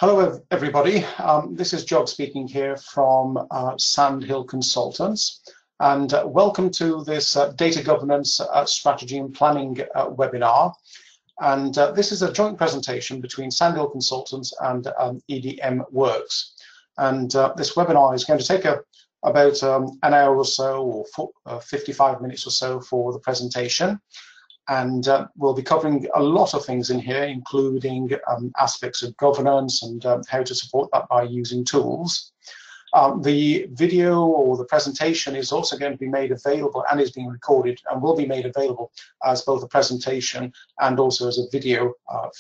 Hello, everybody. This is Jog speaking here from Sandhill Consultants, and welcome to this Data Governance Strategy and Planning webinar. And this is a joint presentation between Sandhill Consultants and EDM Works. And this webinar is going to take about an hour or so, or 55 minutes or so for the presentation. And we'll be covering a lot of things in here, including aspects of governance and how to support that by using tools. The video or the presentation is also going to be made available and is being recorded and will be made available as both a presentation and also as a video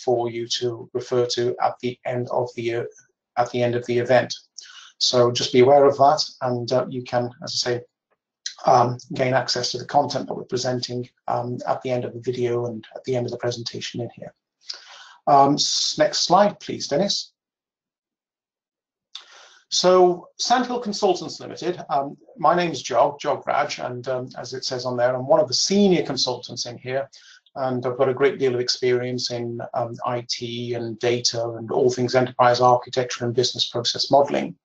for you to refer to at the end of the event. So just be aware of that, and you can, as I say, gain access to the content that we're presenting at the end of the video and at the end of the presentation in here. Next slide, please, Dennis. So, Sandhill Consultants Limited, my name is Jog Raj, and as it says on there, I'm one of the senior consultants in here, and I've got a great deal of experience in IT and data and all things enterprise architecture and business process modeling.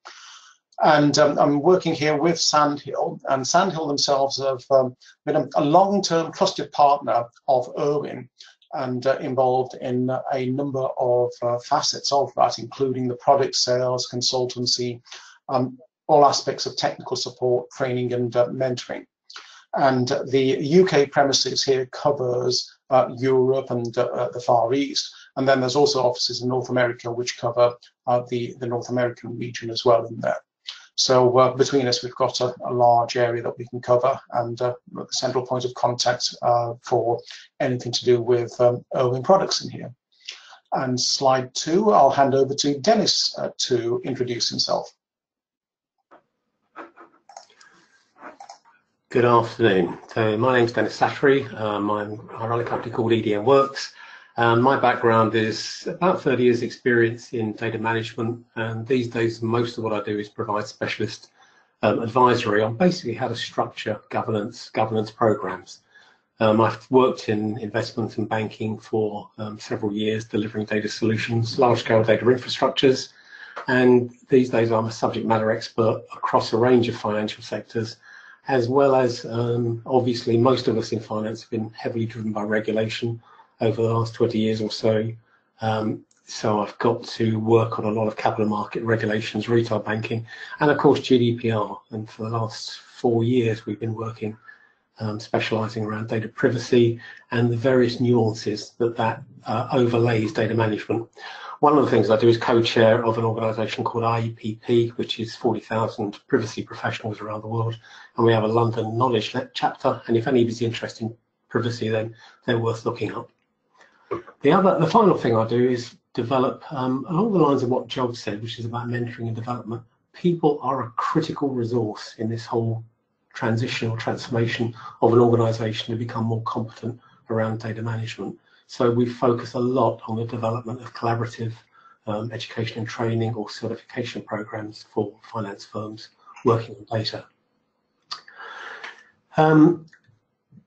And I'm working here with Sandhill, and Sandhill themselves have been a long-term trusted partner of Irwin and involved in a number of facets of that, including the product sales, consultancy, all aspects of technical support, training and mentoring. And the UK premises here covers Europe and the Far East. And then there's also offices in North America which cover the North American region as well in there. So between us, we've got a large area that we can cover, and the central point of contact for anything to do with Irwin products in here. And slide 2, I'll hand over to Dennis to introduce himself. Good afternoon. So my name's Dennis Slattery. I run a company called EDM Works. My background is about 30 years experience in data management, and these days most of what I do is provide specialist advisory on basically how to structure governance programs. I've worked in investment and banking for several years, delivering data solutions, large-scale data infrastructures, and these days I'm a subject matter expert across a range of financial sectors, as well as obviously most of us in finance have been heavily driven by regulation over the last 20 years or so. So I've got to work on a lot of capital market regulations, retail banking, and of course GDPR. And for the last 4 years, we've been working, specializing around data privacy and the various nuances that overlays data management. One of the things I do is co-chair of an organization called IEPP, which is 40,000 privacy professionals around the world. And we have a London knowledge chapter. And if anybody's interested in privacy, then they're worth looking up. The final thing I do is develop, along the lines of what Jog said, which is about mentoring and development. People are a critical resource in this whole transition or transformation of an organization to become more competent around data management. So we focus a lot on the development of collaborative education and training or certification programs for finance firms working on data.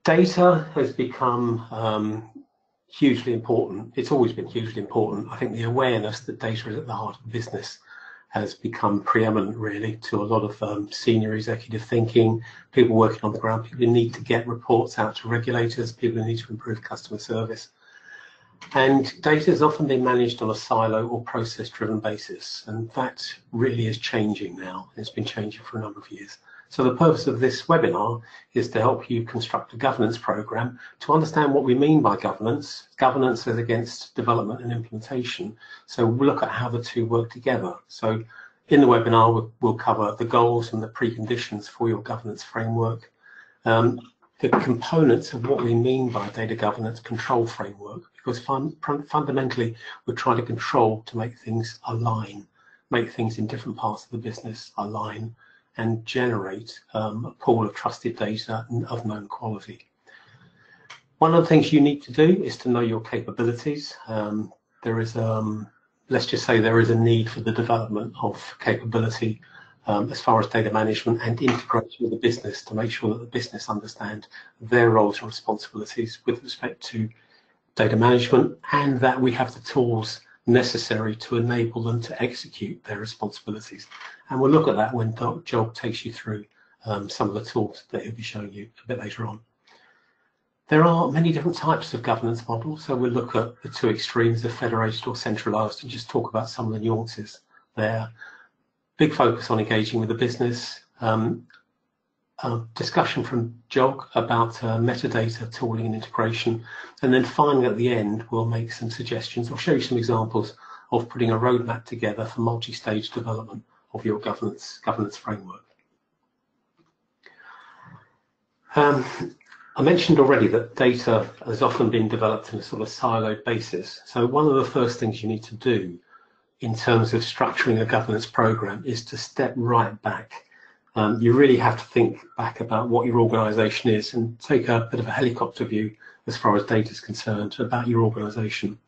Data has become hugely important. It's always been hugely important. I think the awareness that data is at the heart of business has become preeminent, really, to a lot of senior executive thinking, people working on the ground, people who need to get reports out to regulators, people who need to improve customer service. And data has often been managed on a silo or process-driven basis, and that really is changing now. It's been changing for a number of years. So the purpose of this webinar is to help you construct a governance program to understand what we mean by governance as against development and implementation. So we'll look at how the two work together. So in the webinar, we'll cover the goals and the preconditions for your governance framework, the components of what we mean by data governance control framework, because fundamentally we're trying to control to make things align, make things in different parts of the business align, and generate a pool of trusted data of known quality. One of the things you need to do is to know your capabilities. There is, let's just say there is a need for the development of capability as far as data management and integration with the business to make sure that the business understand their roles and responsibilities with respect to data management, and that we have the tools necessary to enable them to execute their responsibilities. And we'll look at that when Jog takes you through some of the tools that he'll be showing you a bit later on. There are many different types of governance models, so we'll look at the two extremes of federated or centralised and just talk about some of the nuances there. Big focus on engaging with the business, discussion from Jog about metadata tooling and integration, and then finally at the end we'll make some suggestions. I'll show you some examples of putting a roadmap together for multi-stage development of your governance framework. I mentioned already that data has often been developed in a sort of siloed basis. So one of the first things you need to do in terms of structuring a governance program is to step right back. You really have to think back about what your organisation is and take a bit of a helicopter view as far as data is concerned about your organisation.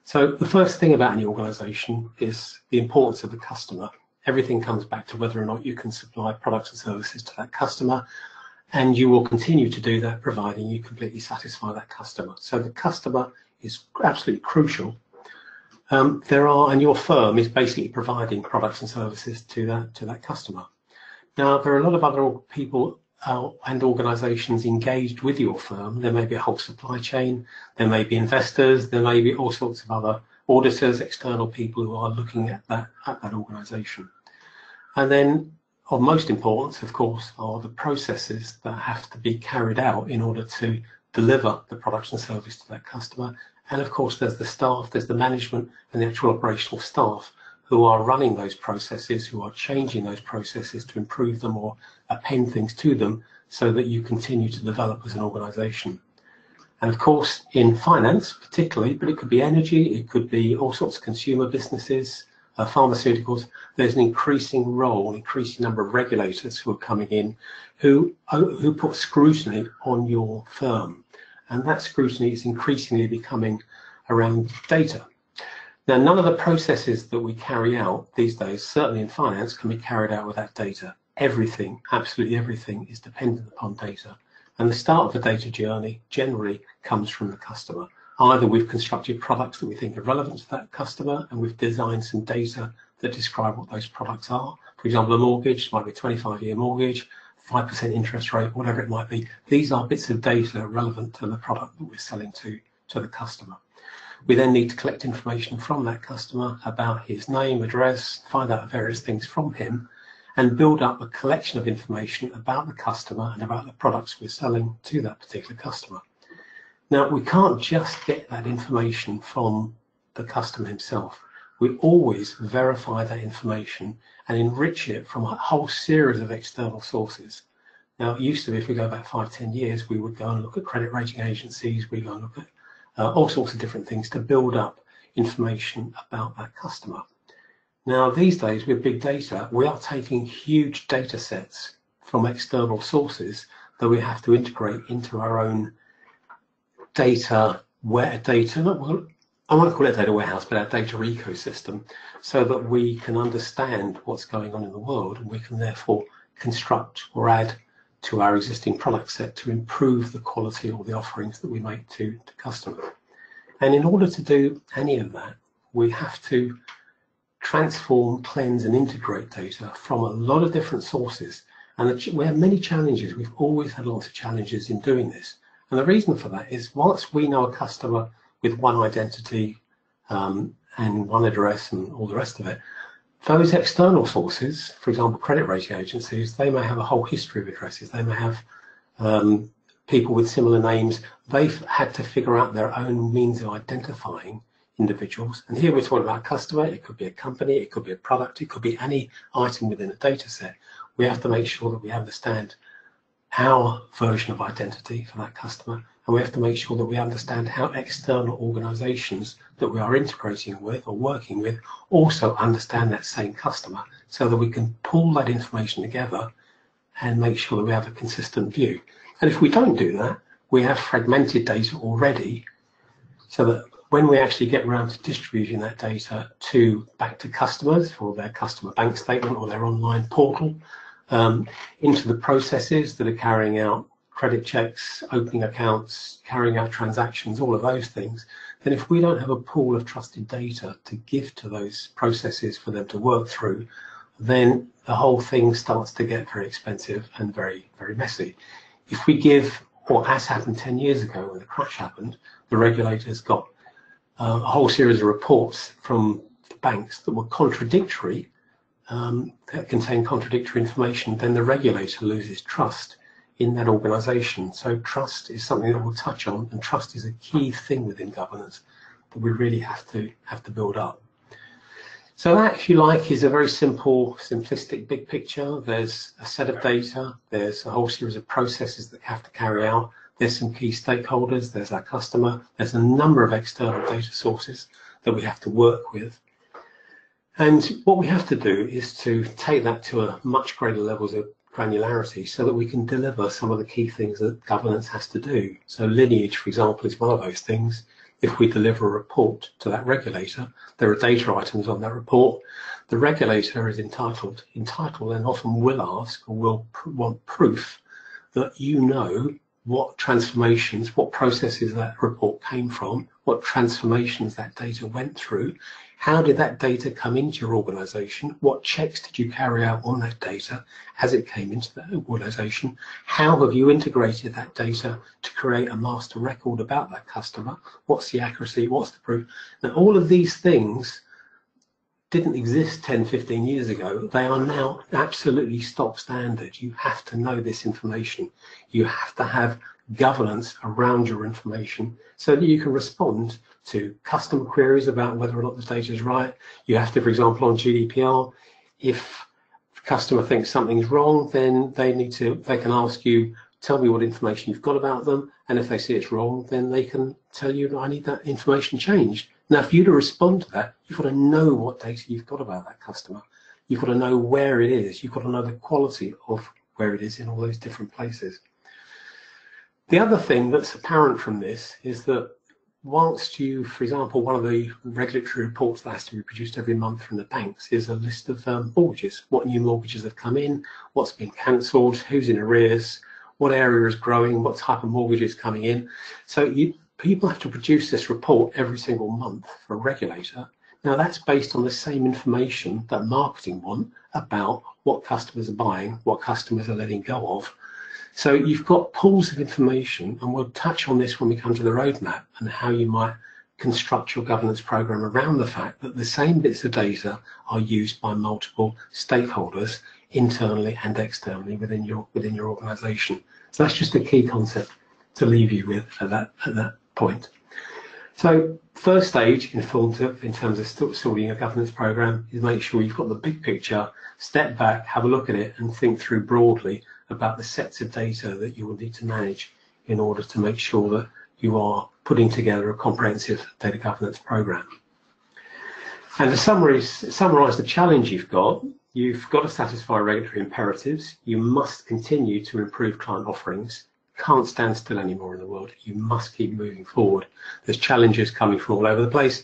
So the first thing about any organisation is the importance of the customer. Everything comes back to whether or not you can supply products and services to that customer, and you will continue to do that providing you completely satisfy that customer. So the customer is absolutely crucial. And your firm is basically providing products and services to that customer. Now, there are a lot of other people and organisations engaged with your firm. There may be a whole supply chain, there may be investors, there may be all sorts of other auditors, external people who are looking at that organisation. And then of most importance, of course, are the processes that have to be carried out in order to deliver the products and service to that customer. And of course, there's the staff, there's the management and the actual operational staff who are running those processes, who are changing those processes to improve them or append things to them so that you continue to develop as an organisation. And of course, in finance particularly, but it could be energy, it could be all sorts of consumer businesses, pharmaceuticals, there's an increasing role, an increasing number of regulators who are coming in who put scrutiny on your firm. And that scrutiny is increasingly becoming around data. Now, none of the processes that we carry out these days, certainly in finance, can be carried out without data. Everything, absolutely everything, is dependent upon data. And the start of the data journey generally comes from the customer. Either we've constructed products that we think are relevant to that customer and we've designed some data that describe what those products are. For example, a mortgage might be a 25-year mortgage, 5% interest rate, whatever it might be. These are bits of data relevant to the product that we're selling to the customer. We then need to collect information from that customer about his name, address, find out various things from him, and build up a collection of information about the customer and about the products we're selling to that particular customer. Now, we can't just get that information from the customer himself. We always verify that information and enrich it from a whole series of external sources. Now, it used to be, if we go back 5-10 years, we would go and look at credit rating agencies, we go and look at all sorts of different things to build up information about that customer. Now, these days with big data, we are taking huge data sets from external sources that we have to integrate into our own I won't call it a data warehouse, but our data ecosystem, so that we can understand what's going on in the world and we can therefore construct or add to our existing product set to improve the quality of the offerings that we make to customers. And in order to do any of that, we have to transform, cleanse and integrate data from a lot of different sources. And we have many challenges. We've always had lots of challenges in doing this. And the reason for that is, once we know a customer with one identity and one address and all the rest of it, those external sources, for example, credit rating agencies, they may have a whole history of addresses. They may have people with similar names. They've had to figure out their own means of identifying individuals. And here we're talking about a customer. It could be a company, it could be a product, it could be any item within a data set. We have to make sure that we understand our version of identity for that customer, and we have to make sure that we understand how external organizations that we are integrating with or working with also understand that same customer, so that we can pull that information together and make sure that we have a consistent view. And if we don't do that, we have fragmented data already, so that when we actually get around to distributing that data back to customers for their customer bank statement or their online portal, into the processes that are carrying out credit checks, opening accounts, carrying out transactions, all of those things, then if we don't have a pool of trusted data to give to those processes for them to work through, then the whole thing starts to get very expensive and very, very messy. If we give what has happened 10 years ago when the crash happened, the regulators got a whole series of reports from the banks that were contradictory, that contain contradictory information, then the regulator loses trust in that organisation. So trust is something that we'll touch on, and trust is a key thing within governance that we really have to build up. So that, if you like, is a very simple, simplistic big picture. There's a set of data, there's a whole series of processes that have to carry out, there's some key stakeholders, there's our customer, there's a number of external data sources that we have to work with. And what we have to do is to take that to a much greater levels of granularity so that we can deliver some of the key things that governance has to do. So lineage, for example, is one of those things. If we deliver a report to that regulator, there are data items on that report. The regulator is entitled and often will ask or will want proof that you know what transformations, what processes that report came from, what transformations that data went through, how did that data come into your organisation, what checks did you carry out on that data as it came into that organisation, how have you integrated that data to create a master record about that customer, what's the accuracy, what's the proof. Now all of these things didn't exist 10, 15 years ago. They are now absolutely stock standard. You have to know this information. You have to have governance around your information so that you can respond to customer queries about whether or not the data is right. You have to, for example, on GDPR, if the customer thinks something's wrong, then they can ask you, tell me what information you've got about them. And if they see it's wrong, then they can tell you, I need that information changed. Now, for you to respond to that, you've got to know what data you've got about that customer. You've got to know where it is. You've got to know the quality of where it is in all those different places. The other thing that's apparent from this is that whilst you, for example, one of the regulatory reports that has to be produced every month from the banks is a list of mortgages, what new mortgages have come in, what's been cancelled, who's in arrears, what area is growing, what type of mortgage is coming in. So people have to produce this report every single month for a regulator. Now that's based on the same information that marketing want about what customers are buying, what customers are letting go of. So you've got pools of information, and we'll touch on this when we come to the roadmap and how you might construct your governance program around the fact that the same bits of data are used by multiple stakeholders internally and externally within your organization. So that's just a key concept to leave you with at that point. So first stage in terms of sorting a governance program is make sure you've got the big picture, step back, have a look at it and think through broadly about the sets of data that you will need to manage in order to make sure that you are putting together a comprehensive data governance program. And to summarize the challenge you've got to satisfy regulatory imperatives. You must continue to improve client offerings. Can't stand still anymore in the world. You must keep moving forward. There's challenges coming from all over the place.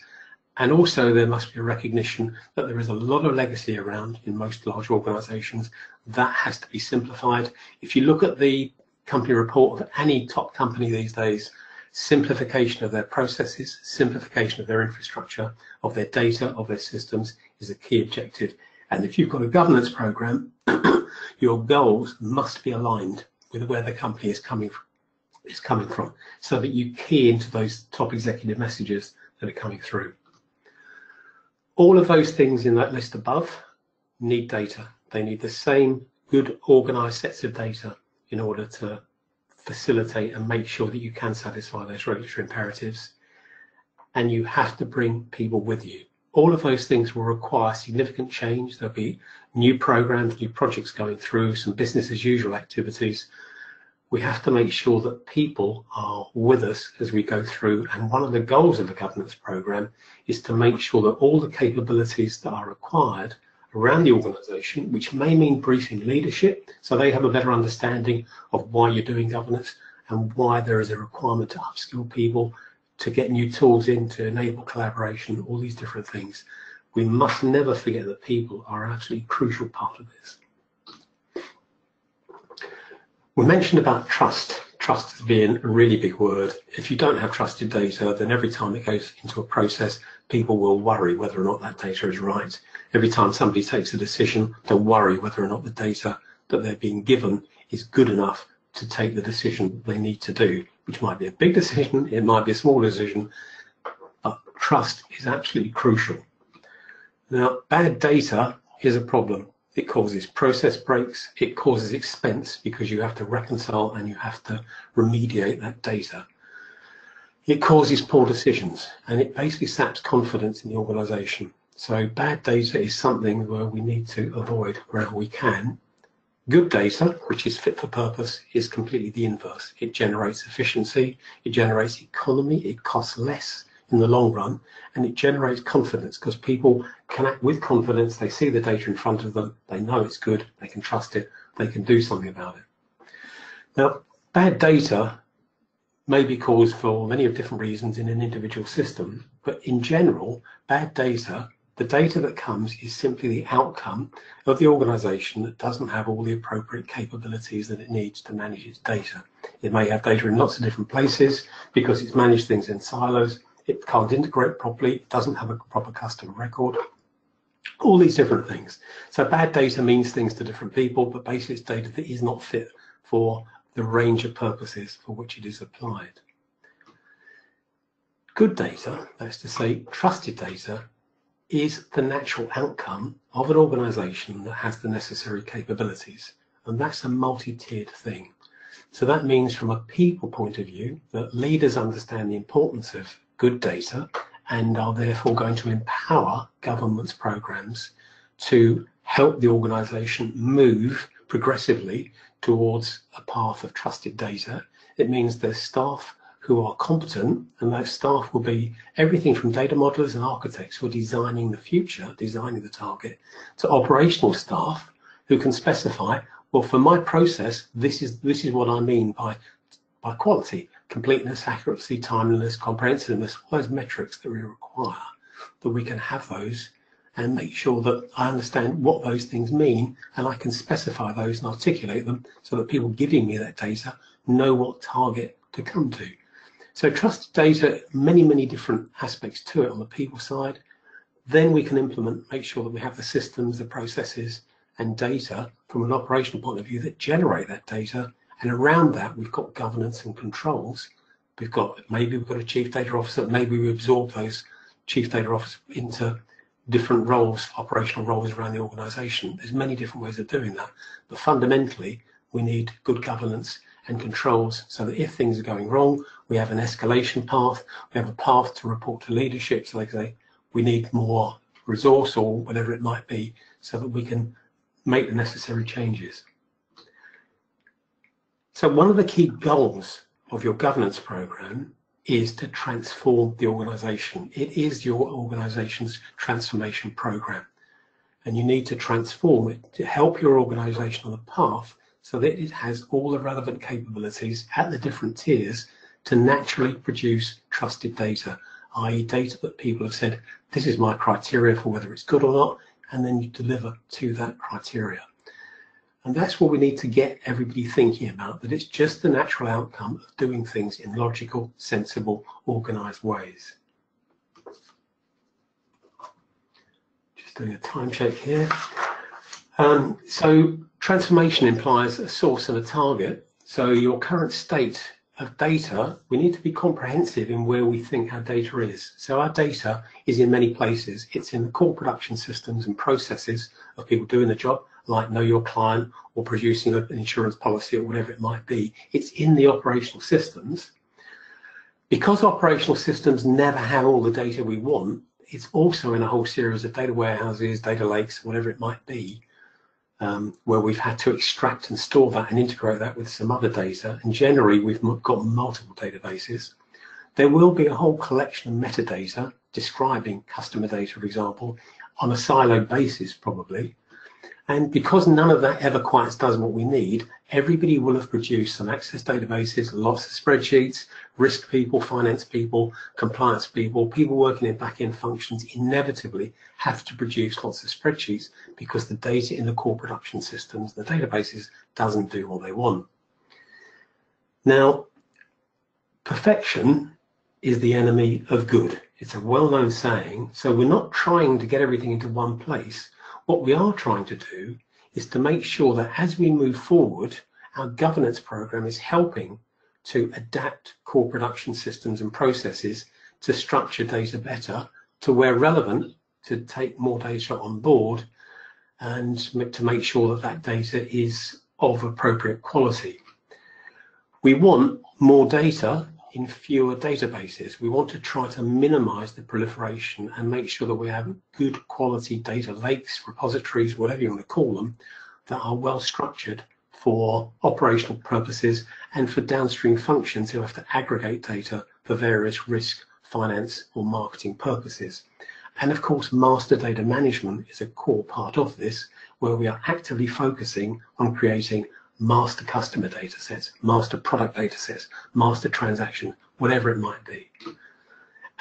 And also there must be a recognition that there is a lot of legacy around in most large organizations. That has to be simplified. If you look at the company report of any top company these days, simplification of their processes, simplification of their infrastructure, of their data, of their systems is a key objective. And if you've got a governance program, your goals must be aligned with where the company is coming from, so that you key into those top executive messages that are coming through. All of those things in that list above need data. They need the same good organized sets of data in order to facilitate and make sure that you can satisfy those regulatory imperatives. And you have to bring people with you. All of those things will require significant change. There'll be new programs, new projects going through, some business as usual activities. We have to make sure that people are with us as we go through. And one of the goals of the governance program is to make sure that all the capabilities that are required around the organization, which may mean briefing leadership, so they have a better understanding of why you're doing governance and why there is a requirement to upskill people, to get new tools in, to enable collaboration, all these different things. We must never forget that people are an absolutely crucial part of this. We mentioned about trust. trust as being a really big word. If you don't have trusted data, then every time it goes into a process, people will worry whether or not that data is right. Every time somebody takes a decision, they'll worry whether or not the data that they're being given is good enough to take the decision they need to do, which might be a big decision, it might be a small decision, but trust is absolutely crucial. Now, bad data is a problem. It causes process breaks, it causes expense because you have to reconcile and you have to remediate that data. It causes poor decisions and it basically saps confidence in the organization. So bad data is something where we need to avoid wherever we can. Good data, which is fit for purpose, is completely the inverse. It generates efficiency, it generates economy, it costs less in the long run, and it generates confidence because people can act with confidence. They see the data in front of them, they know it's good, they can trust it, they can do something about it. Now, bad data may be caused for many different reasons in an individual system, but in general, bad data, the data that comes is simply the outcome of the organization that doesn't have all the appropriate capabilities that it needs to manage its data. It may have data in lots of different places because it's managed things in silos. It can't integrate properly, it doesn't have a proper customer record, all these different things. So bad data means things to different people, but basically it's data that is not fit for the range of purposes for which it is applied. Good data, that's to say trusted data, is the natural outcome of an organization that has the necessary capabilities. And that's a multi-tiered thing. So that means from a people point of view that leaders understand the importance of good data and are therefore going to empower government's programs to help the organization move progressively towards a path of trusted data. It means there's staff who are competent, and those staff will be everything from data modelers and architects who are designing the future, designing the target, to operational staff who can specify, well, for my process, this is what I mean by quality, completeness, accuracy, timeliness, comprehensiveness, all those metrics that we require, that we can have those and make sure that I understand what those things mean and I can specify those and articulate them so that people giving me that data know what target to come to. So trusted data, many different aspects to it on the people side. Then we can implement, make sure that we have the systems, the processes and data from an operational point of view that generate that data. And around that, we've got governance and controls. Maybe we've got a chief data officer, maybe we absorb those chief data officers into different roles, operational roles around the organization. There's many different ways of doing that. But fundamentally, we need good governance and controls so that if things are going wrong, we have an escalation path, we have a path to report to leadership so they can say, we need more resource or whatever it might be so that we can make the necessary changes. So one of the key goals of your governance program is to transform the organization. It is your organization's transformation program. And you need to transform it to help your organization on a path so that it has all the relevant capabilities at the different tiers to naturally produce trusted data, i.e. data that people have said, this is my criteria for whether it's good or not, and then you deliver to that criteria. And that's what we need to get everybody thinking about, that it's just the natural outcome of doing things in logical, sensible, organized ways. Just doing a time check here. So transformation implies a source and a target. So your current state of data, we need to be comprehensive in where we think our data is. So our data is in many places. It's in the core production systems and processes of people doing the job, like know your client or producing an insurance policy or whatever it might be. It's in the operational systems. Because operational systems never have all the data we want, it's also in a whole series of data warehouses, data lakes, whatever it might be, where we've had to extract and store that and integrate that with some other data. And generally, we've got multiple databases. There will be a whole collection of metadata describing customer data, for example, on a siloed basis, probably. And because none of that ever quite does what we need, everybody will have produced some access databases, lots of spreadsheets, risk people, finance people, compliance people, people working in back-end functions inevitably have to produce lots of spreadsheets because the data in the core production systems, the databases, doesn't do what they want. Now, perfection is the enemy of good. It's a well-known saying. So we're not trying to get everything into one place. What we are trying to do is to make sure that as we move forward, our governance program is helping to adapt core production systems and processes to structure data better, to where relevant, to take more data on board and to make sure that that data is of appropriate quality. We want more data in fewer databases. We want to try to minimize the proliferation and make sure that we have good quality data lakes, repositories, whatever you want to call them, that are well structured for operational purposes and for downstream functions who have to aggregate data for various risk, finance or marketing purposes. And of course, master data management is a core part of this, where we are actively focusing on creating master customer data sets, master product data sets, master transaction, whatever it might be.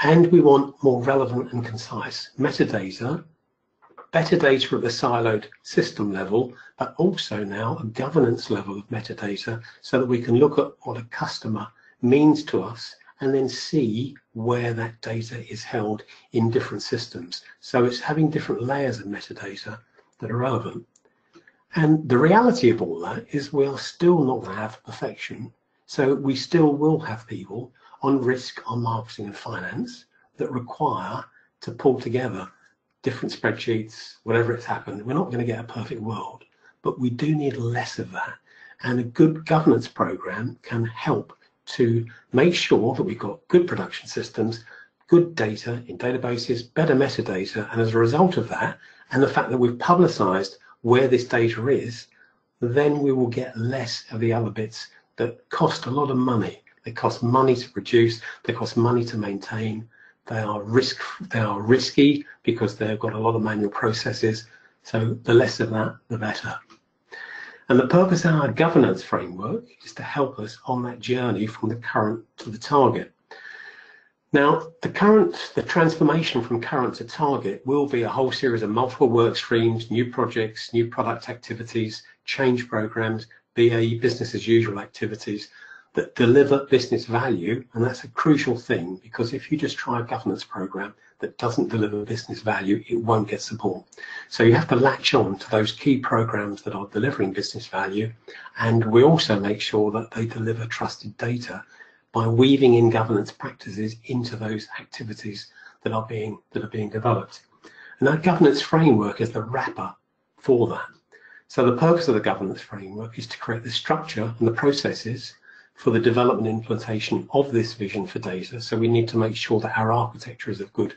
And we want more relevant and concise metadata, better data at the siloed system level, but also now a governance level of metadata so that we can look at what a customer means to us and then see where that data is held in different systems. So it's having different layers of metadata that are relevant. And the reality of all that is we're still not going to have perfection. So we still will have people on risk, on marketing and finance that require to pull together different spreadsheets, whatever it's happened. We're not going to get a perfect world, but we do need less of that. And a good governance program can help to make sure that we've got good production systems, good data in databases, better metadata, and as a result of that, and the fact that we've publicized where this data is, then we will get less of the other bits that cost a lot of money. They cost money to produce, they cost money to maintain, they are risky because they've got a lot of manual processes, so the less of that, the better. And the purpose of our governance framework is to help us on that journey from the current to the target. Now, the transformation from current to target will be a whole series of multiple work streams, new projects, new product activities, change programs, BAE, business as usual activities that deliver business value. And that's a crucial thing, because if you just try a governance program that doesn't deliver business value, it won't get support. So you have to latch on to those key programs that are delivering business value. And we also make sure that they deliver trusted data by weaving in governance practices into those activities that are being developed. And our governance framework is the wrapper for that. So the purpose of the governance framework is to create the structure and the processes for the development and implementation of this vision for data. So we need to make sure that our architecture is of good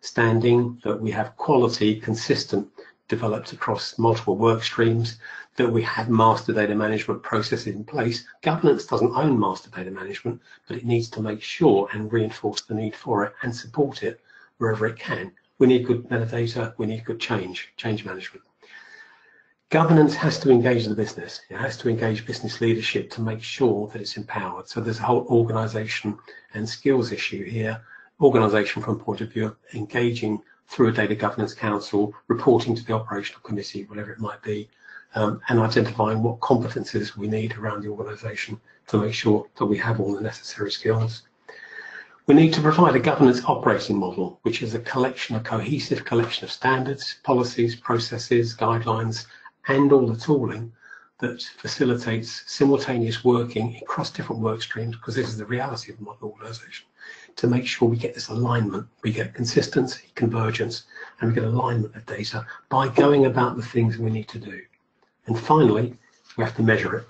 standing, that we have quality, consistent, developed across multiple work streams, that we have master data management processes in place. Governance doesn't own master data management, but it needs to make sure and reinforce the need for it and support it wherever it can. We need good metadata, we need good change management. Governance has to engage the business. It has to engage business leadership to make sure that it's empowered. So there's a whole organisation and skills issue here. Organisation from a point of view of engaging through a data governance council, reporting to the operational committee, whatever it might be, and identifying what competences we need around the organisation to make sure that we have all the necessary skills. We need to provide a governance operating model, which is a cohesive collection of standards, policies, processes, guidelines, and all the tooling that facilitates simultaneous working across different work streams, because this is the reality of modern organisation, to make sure we get this alignment, we get consistency, convergence, and we get alignment of data by going about the things we need to do. And finally, we have to measure it.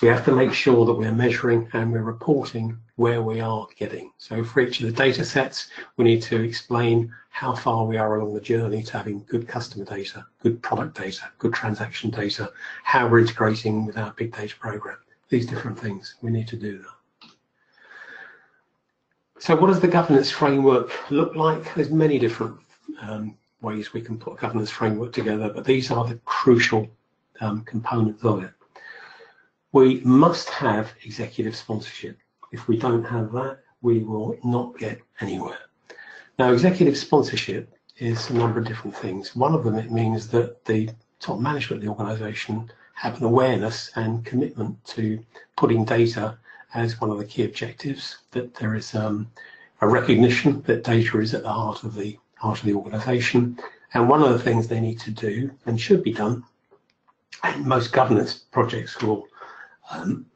We have to make sure that we're measuring and we're reporting where we are getting. So for each of the data sets, we need to explain how far we are along the journey to having good customer data, good product data, good transaction data, how we're integrating with our big data program. These different things, we need to do that. So what does the governance framework look like? There's many different ways we can put a governance framework together, but these are the crucial components of it. We must have executive sponsorship. If we don't have that, we will not get anywhere. Now, executive sponsorship is a number of different things. One of them, it means that the top management of the organisation have an awareness and commitment to putting data as one of the key objectives, that there is a recognition that data is at the heart of the organisation, and one of the things they need to do and should be done, and most governance projects will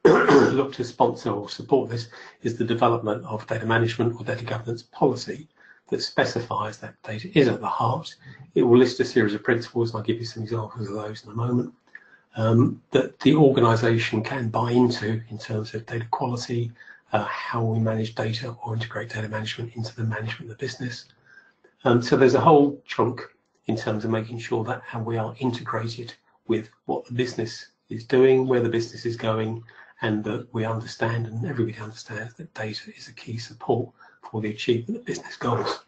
look to sponsor or support this, is the development of data management or data governance policy that specifies that data is at the heart. It will list a series of principles, and I'll give you some examples of those in a moment, that the organisation can buy into in terms of data quality, how we manage data or integrate data management into the management of the business. So there's a whole chunk in terms of making sure that how we are integrated with what the business is doing, where the business is going, and that we understand, and everybody understands, that data is a key support for the achievement of business goals.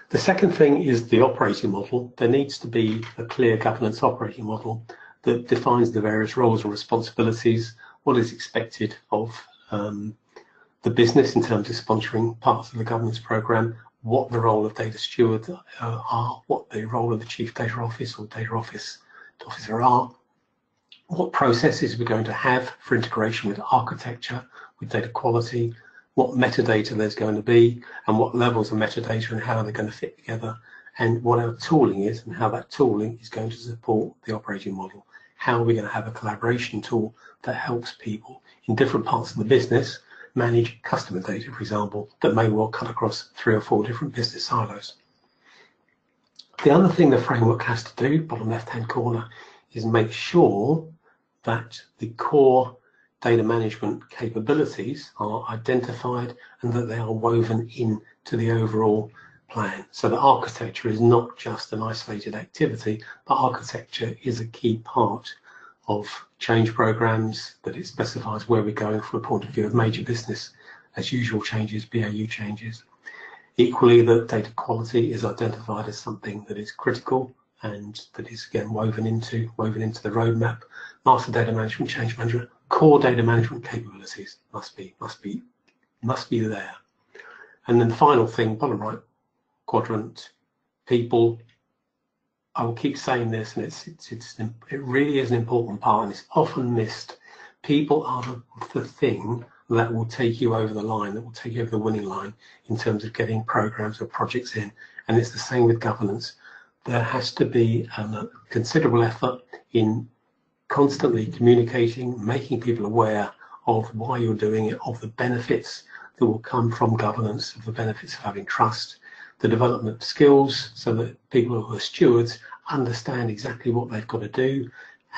The second thing is the operating model. There needs to be a clear governance operating model that defines the various roles and responsibilities, what is expected of the business in terms of sponsoring parts of the governance program, what the role of data stewards are, what the role of the chief data office or data officer are, what processes we're going to have for integration with architecture, with data quality, what metadata there's going to be, and what levels of metadata and how they're going to fit together, and what our tooling is and how that tooling is going to support the operating model. How are we going to have a collaboration tool that helps people in different parts of the business manage customer data, for example, that may well cut across 3 or 4 different business silos. The other thing the framework has to do, bottom left-hand corner, is make sure that the core data management capabilities are identified and that they are woven into the overall plan. So the architecture is not just an isolated activity, but architecture is a key part of change programs, that it specifies where we're going from a point of view of major business as usual changes, BAU changes. Equally, the data quality is identified as something that is critical and that is again woven into the roadmap. Master data management, change management, core data management capabilities must be there. And then the final thing, bottom right quadrant, people. I will keep saying this, and it really is an important part, and it's often missed. People are the thing that will take you over the line, that will take you over the winning line in terms of getting programs or projects in. And it's the same with governance. There has to be a considerable effort in constantly communicating, making people aware of why you're doing it, of the benefits that will come from governance, of the benefits of having trust, the development of skills so that people who are stewards understand exactly what they've got to do,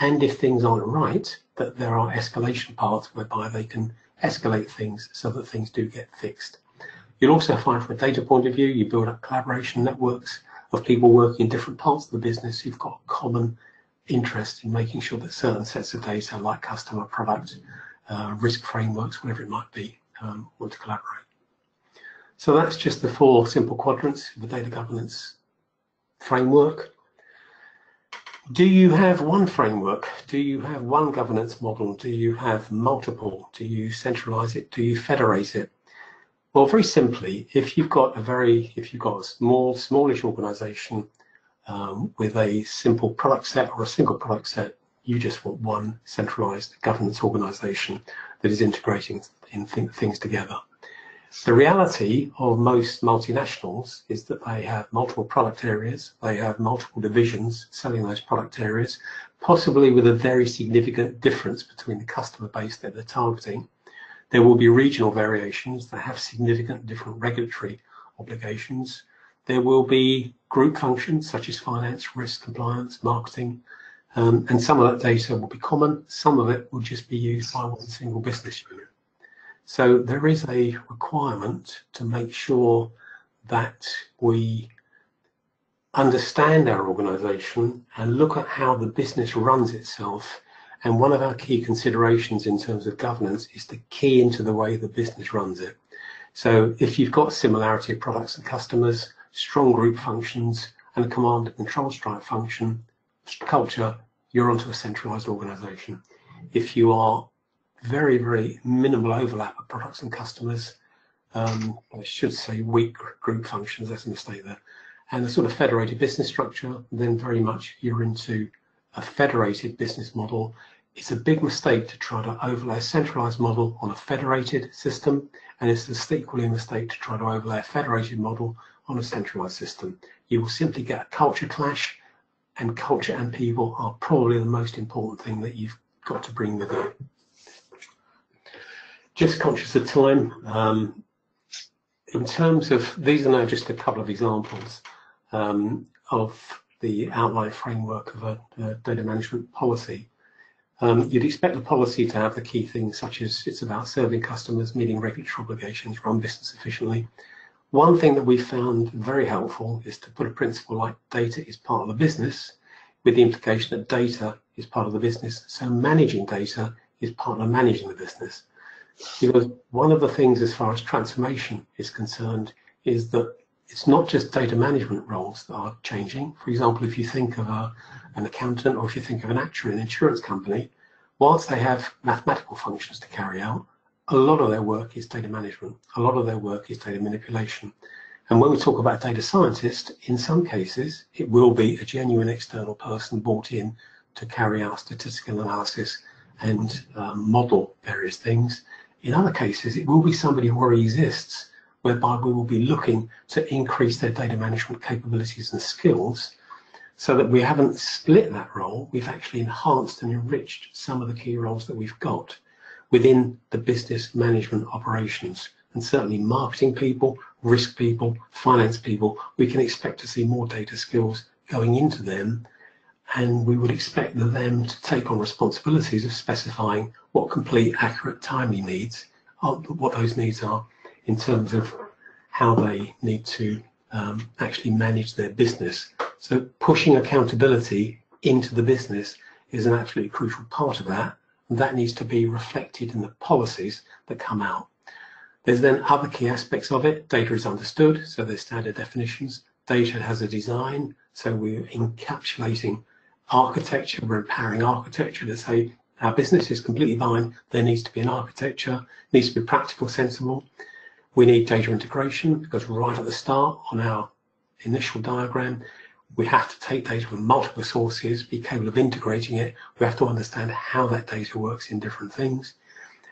and if things aren't right, that there are escalation paths whereby they can escalate things so that things do get fixed. You'll also find from a data point of view, you build up collaboration networks of people working in different parts of the business who've got common interest in making sure that certain sets of data like customer, product, risk frameworks, whatever it might be, want to collaborate. So that's just the 4 simple quadrants of the data governance framework. Do you have one framework? Do you have one governance model? Do you have multiple? Do you centralize it? Do you federate it? Well, very simply, if you've got a smallish organization with a simple product set or a single product set, you just want one centralized governance organization that is integrating things together. The reality of most multinationals is that they have multiple product areas, they have multiple divisions selling those product areas, possibly with a very significant difference between the customer base that they're targeting. There will be regional variations that have significant different regulatory obligations. There will be group functions such as finance, risk, compliance, marketing, and some of that data will be common, some of it will just be used by one single business unit. So there is a requirement to make sure that we understand our organisation and look at how the business runs itself. And one of our key considerations in terms of governance is to key into the way the business runs it. So if you've got similarity of products and customers, strong group functions, and a command and control strike function, culture, you're onto a centralised organisation. If you are very, very minimal overlap of products and customers, I should say weak group functions, that's a mistake there, and a sort of federated business structure, then very much you're into a federated business model. It's a big mistake to try to overlay a centralized model on a federated system, and it's equally a mistake to try to overlay a federated model on a centralized system. You will simply get a culture clash, and culture and people are probably the most important thing that you've got to bring with you. Just conscious of time, in terms of, these are now just a couple of examples of the outline framework of a data management policy. You'd expect the policy to have the key things such as it's about serving customers, meeting regulatory obligations, run business efficiently. One thing that we found very helpful is to put a principle like data is part of the business, with the implication that data is part of the business. So managing data is part of managing the business. Because one of the things as far as transformation is concerned is that it's not just data management roles that are changing. For example, if you think of an accountant, or if you think of an actuary in an insurance company, whilst they have mathematical functions to carry out, a lot of their work is data management. A lot of their work is data manipulation. And when we talk about data scientists, in some cases, it will be a genuine external person brought in to carry out statistical analysis and model various things. In other cases, it will be somebody who already exists, whereby we will be looking to increase their data management capabilities and skills, so that we haven't split that role, we've actually enhanced and enriched some of the key roles that we've got within the business management operations. And certainly marketing people, risk people, finance people, we can expect to see more data skills going into them, and we would expect them to take on responsibilities of specifying what complete, accurate, timely needs are, what those needs are in terms of how they need to actually manage their business. So pushing accountability into the business is an absolutely crucial part of that, and that needs to be reflected in the policies that come out. There's then other key aspects of it. Data is understood, so there's standard definitions. Data has a design, so we're encapsulating architecture, we're empowering architecture to say our business is completely fine, there needs to be an architecture, needs to be practical, sensible. We need data integration, because right at the start on our initial diagram, we have to take data from multiple sources, be capable of integrating it. We have to understand how that data works in different things.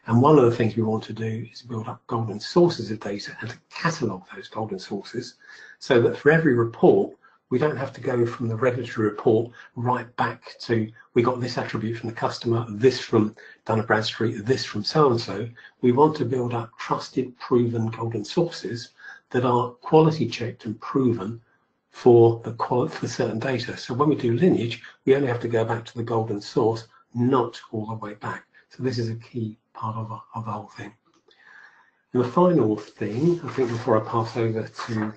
And one of the things we want to do is build up golden sources of data and to catalogue those golden sources, so that for every report, we don't have to go from the regulatory report right back to, we got this attribute from the customer, this from Dun & Bradstreet, this from so-and-so. We want to build up trusted, proven golden sources that are quality checked and proven for the quality for certain data. So when we do lineage, we only have to go back to the golden source, not all the way back. So this is a key part of the whole thing. And the final thing, I think, before I pass over to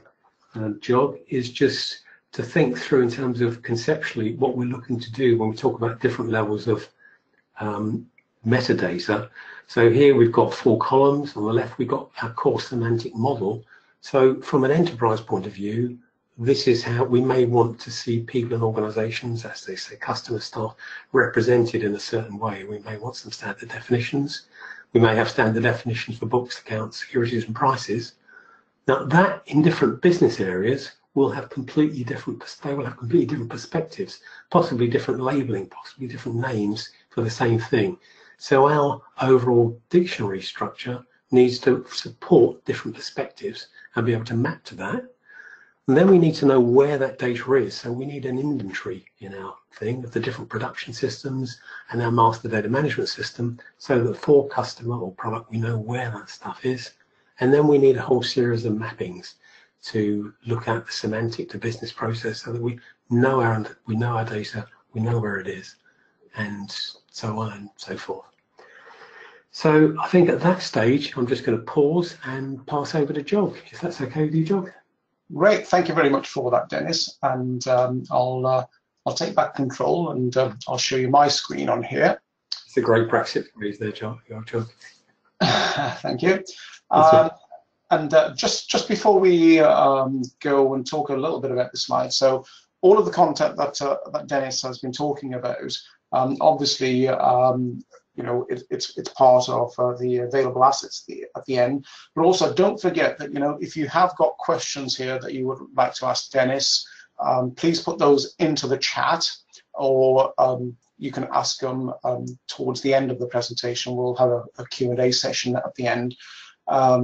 Jog, is just to think through in terms of conceptually what we're looking to do when we talk about different levels of metadata. So here we've got 4 columns. On the left, we've got our core semantic model. So from an enterprise point of view, this is how we may want to see people and organizations, as they say, customer staff, represented in a certain way. We may want some standard definitions. We may have standard definitions for books, accounts, securities, and prices. Now that in different business areas will have completely different, they will have completely different perspectives, possibly different labeling, possibly different names for the same thing. So our overall dictionary structure needs to support different perspectives and be able to map to that. And then we need to know where that data is. So we need an inventory in our thing of the different production systems and our master data management system, so that for customer or product, we know where that stuff is. And then we need a whole series of mappings to look at the semantic to business process, so that we know our data, we know where it is, and so on and so forth. So I think at that stage, I'm just going to pause and pass over to Jog, if that's okay with you, Jog. Great, thank you very much for that, Dennis. And I'll take back control, and I'll show you my screen on here. It's a great Brexit phrase there, Jog. Thank you. And just before we go and talk a little bit about the slides, so all of the content that Dennis has been talking about, obviously, you know, it's part of the available assets at the end. But also, don't forget that, you know, if you have got questions here that you would like to ask Dennis, please put those into the chat, or you can ask them towards the end of the presentation. We'll have a Q&A session at the end.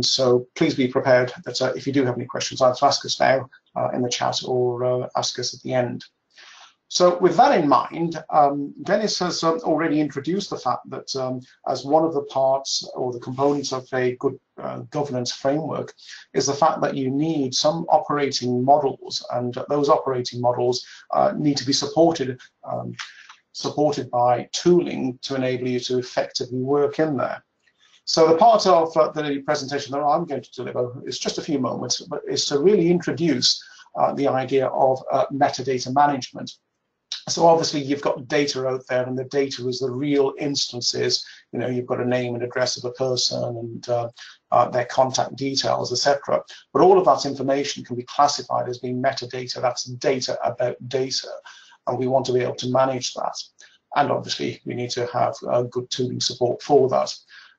So please be prepared that if you do have any questions, either ask us now in the chat or ask us at the end. So with that in mind, Dennis has already introduced the fact that as one of the parts or the components of a good governance framework is the fact that you need some operating models, and those operating models need to be supported by tooling to enable you to effectively work in there. So the part of the presentation that I'm going to deliver is just a few moments, but is to really introduce the idea of metadata management. So obviously you've got data out there, and the data is the real instances. You know, you've got a name and address of a person and their contact details, etc. But all of that information can be classified as being metadata. That's data about data, and we want to be able to manage that. And obviously we need to have good tooling support for that.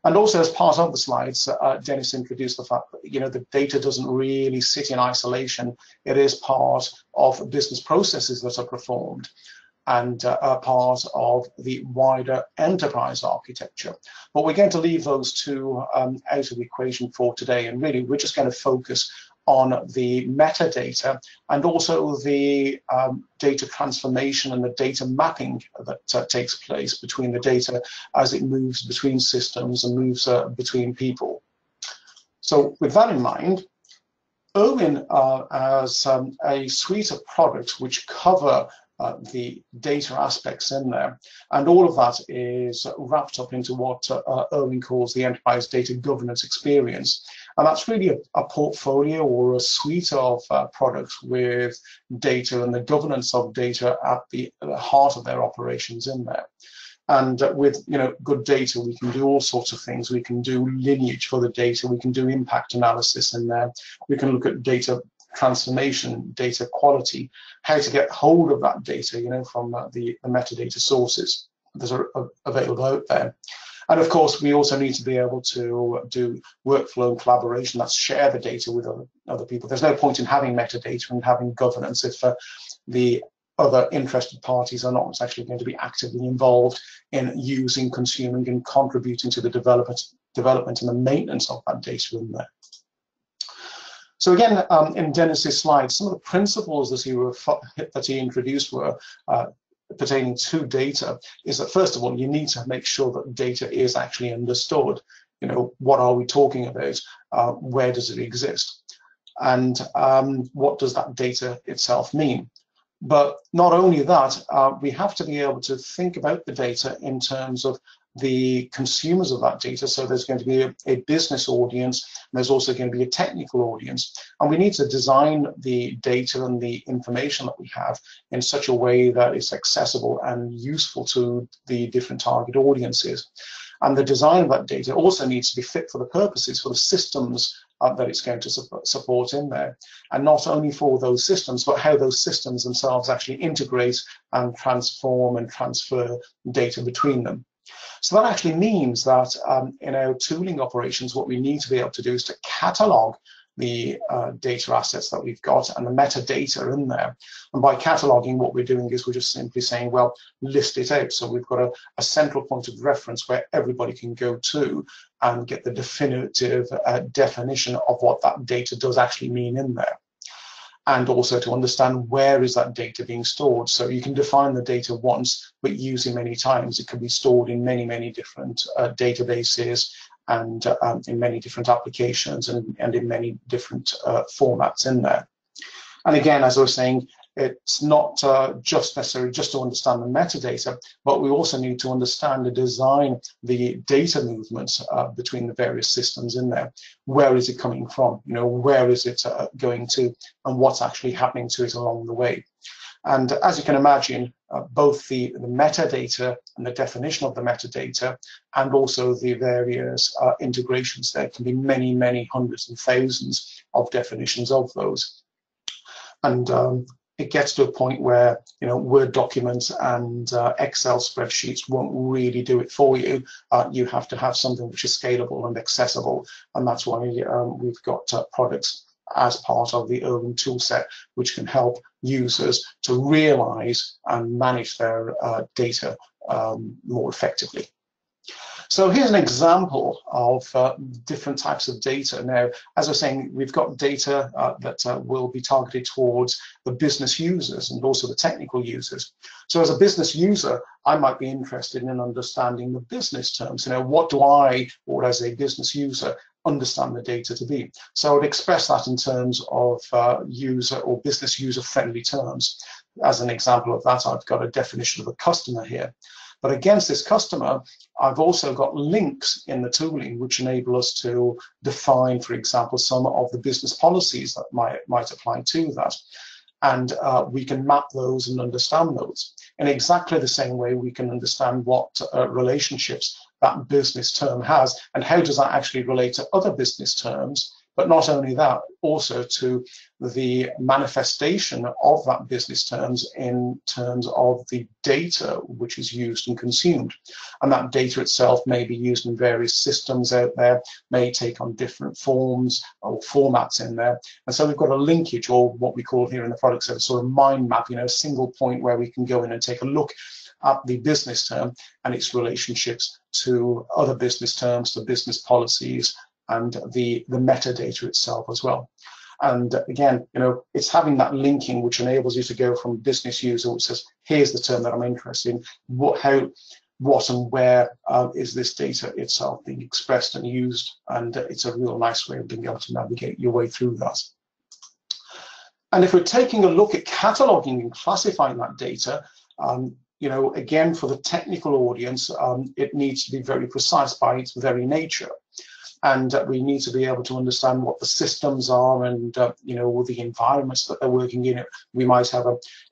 And also, as part of the slides, Dennis introduced the fact that, you know, the data doesn't really sit in isolation. It is part of business processes that are performed, and are part of the wider enterprise architecture. But we're going to leave those two out of the equation for today, and really we're just going to focus on the metadata and also the data transformation and the data mapping that takes place between the data as it moves between systems and moves between people. So with that in mind, Irwin has a suite of products which cover the data aspects in there, and all of that is wrapped up into what Irwin calls the enterprise data governance experience. And that's really a portfolio or a suite of products with data and the governance of data at the heart of their operations in there. And with, you know, good data, we can do all sorts of things. We can do lineage for the data. We can do impact analysis in there. We can look at data transformation, data quality, how to get hold of that data, you know, from the metadata sources that are available out there. And of course, we also need to be able to do workflow and collaboration. That's share the data with other people. There's no point in having metadata and having governance if the other interested parties are not actually going to be actively involved in using, consuming, and contributing to the development and the maintenance of that data in there. So again, in Dennis's slides, some of the principles that he introduced were pertaining to data is that, first of all, you need to make sure that data is actually understood. You know, what are we talking about? Where does it exist? And what does that data itself mean? But not only that, we have to be able to think about the data in terms of the consumers of that data. So there's going to be a business audience, and there's also going to be a technical audience. And we need to design the data and the information that we have in such a way that it's accessible and useful to the different target audiences. And the design of that data also needs to be fit for the purposes, for the systems that it's going to support in there. And not only for those systems, but how those systems themselves actually integrate and transform and transfer data between them. So that actually means that in our tooling operations, what we need to be able to do is to catalog the data assets that we've got and the metadata in there. And by cataloging, what we're doing is we're just simply saying, well, list it out. So we've got a central point of reference where everybody can go to and get the definitive definition of what that data does actually mean in there. And also to understand where is that data being stored. So you can define the data once, but use it many times. It can be stored in many, many different databases and in many different applications and in many different formats in there. And again, as I was saying, it's not just necessary just to understand the metadata, but we also need to understand and design the data movements between the various systems in there. Where is it coming from? You know, where is it going to, and what's actually happening to it along the way? And as you can imagine, both the metadata and the definition of the metadata and also the various integrations, there can be many, many hundreds and thousands of definitions of those. And it gets to a point where, you know, Word documents and Excel spreadsheets won't really do it for you. You have to have something which is scalable and accessible, and that's why we've got products as part of the Urban toolset, which can help users to realize and manage their data more effectively. So here's an example of different types of data. Now, as I was saying, we've got data that will be targeted towards the business users and also the technical users. So as a business user, I might be interested in understanding the business terms. You know, what do I, or as a business user, understand the data to be? So I would express that in terms of user or business user friendly terms. As an example of that, I've got a definition of a customer here. But against this customer, I've also got links in the tooling which enable us to define, for example, some of the business policies that might apply to that. And we can map those and understand those. In exactly the same way, we can understand what relationships that business term has and how does that actually relate to other business terms. But not only that, also to the manifestation of that business terms in terms of the data which is used and consumed. And that data itself may be used in various systems out there, may take on different forms or formats in there. And so we've got a linkage, or what we call here in the product set, a sort of mind map, you know, a single point where we can go in and take a look at the business term and its relationships to other business terms, to business policies, and the metadata itself as well. And again, you know, it's having that linking which enables you to go from business user, which says, here's the term that I'm interested in, what and where is this data itself being expressed and used, and it's a real nice way of being able to navigate your way through that. And if we're taking a look at cataloging and classifying that data, you know, again, for the technical audience, it needs to be very precise by its very nature. And we need to be able to understand what the systems are and, you know, the environments that they're working in. We might have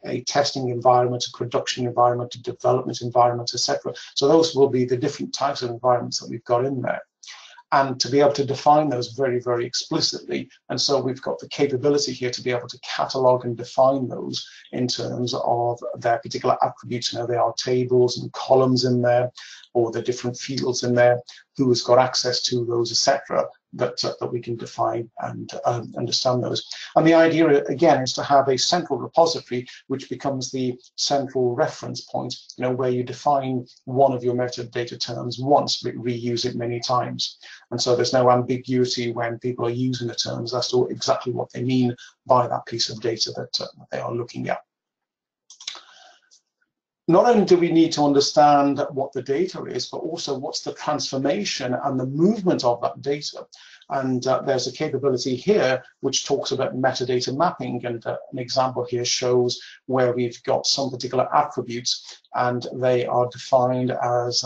a testing environment, a production environment, a development environment, etc. So those will be the different types of environments that we've got in there. And to be able to define those very, very explicitly. And so we've got the capability here to be able to catalog and define those in terms of their particular attributes. You know, there are tables and columns in there, or the different fields in there, who has got access to those, etc., that we can define and understand those. And the idea, again, is to have a central repository which becomes the central reference point, you know, where you define one of your metadata terms once, but reuse it many times. And so there's no ambiguity when people are using the terms as to exactly what they mean by that piece of data that they are looking at. Not only do we need to understand what the data is, but also what's the transformation and the movement of that data. And there's a capability here which talks about metadata mapping, and an example here shows where we've got some particular attributes and they are defined as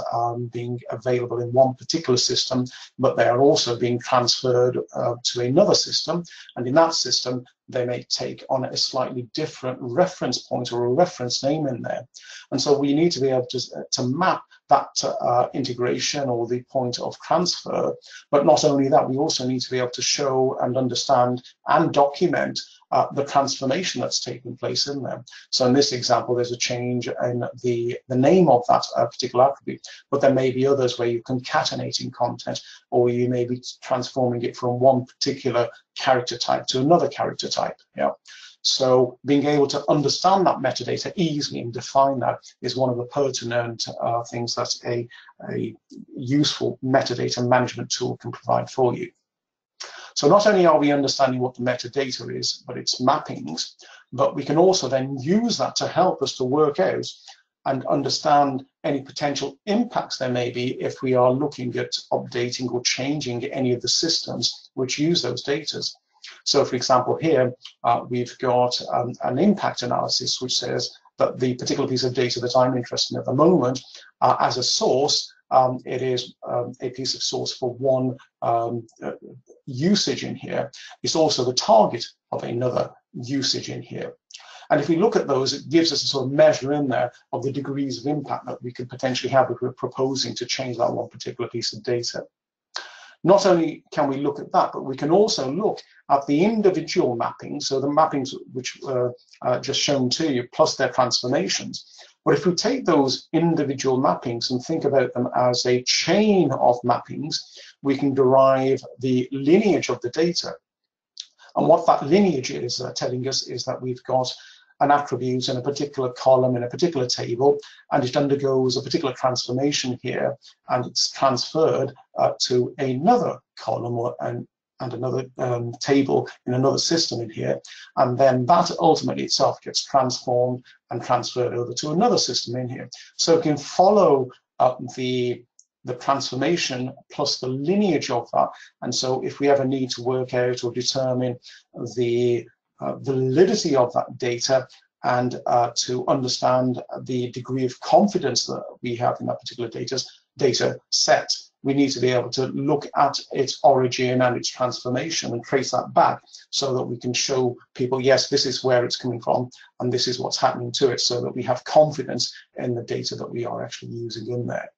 being available in one particular system, but they are also being transferred to another system, and in that system they may take on a slightly different reference point or a reference name in there. And so we need to be able to map that integration or the point of transfer. But not only that, we also need to be able to show and understand and document the transformation that's taking place in there. So in this example, there's a change in the name of that particular attribute, but there may be others where you're concatenating content, or you may be transforming it from one particular character type to another character type. Yeah. So being able to understand that metadata easily and define that is one of the pertinent things that a useful metadata management tool can provide for you. So not only are we understanding what the metadata is, but its mappings, but we can also then use that to help us to work out and understand any potential impacts there may be if we are looking at updating or changing any of the systems which use those data. So for example, here we've got an impact analysis which says that the particular piece of data that I'm interested in at the moment as a source, it is a piece of source for one usage in here. It's also the target of another usage in here. And if we look at those, it gives us a sort of measure in there of the degrees of impact that we could potentially have if we're proposing to change that one particular piece of data. Not only can we look at that, but we can also look at the individual mappings, so the mappings which were just shown to you, plus their transformations. But if we take those individual mappings and think about them as a chain of mappings, we can derive the lineage of the data. And what that lineage is telling us is that we've got an attribute in a particular column in a particular table, and it undergoes a particular transformation here, and it's transferred to another column and another table in another system in here, and then that ultimately itself gets transformed and transferred over to another system in here. So it can follow the transformation plus the lineage of that. And so if we ever need to work out or determine the validity of that data and to understand the degree of confidence that we have in that particular data set, we need to be able to look at its origin and its transformation and trace that back so that we can show people, yes, this is where it's coming from and this is what's happening to it, so that we have confidence in the data that we are actually using in there.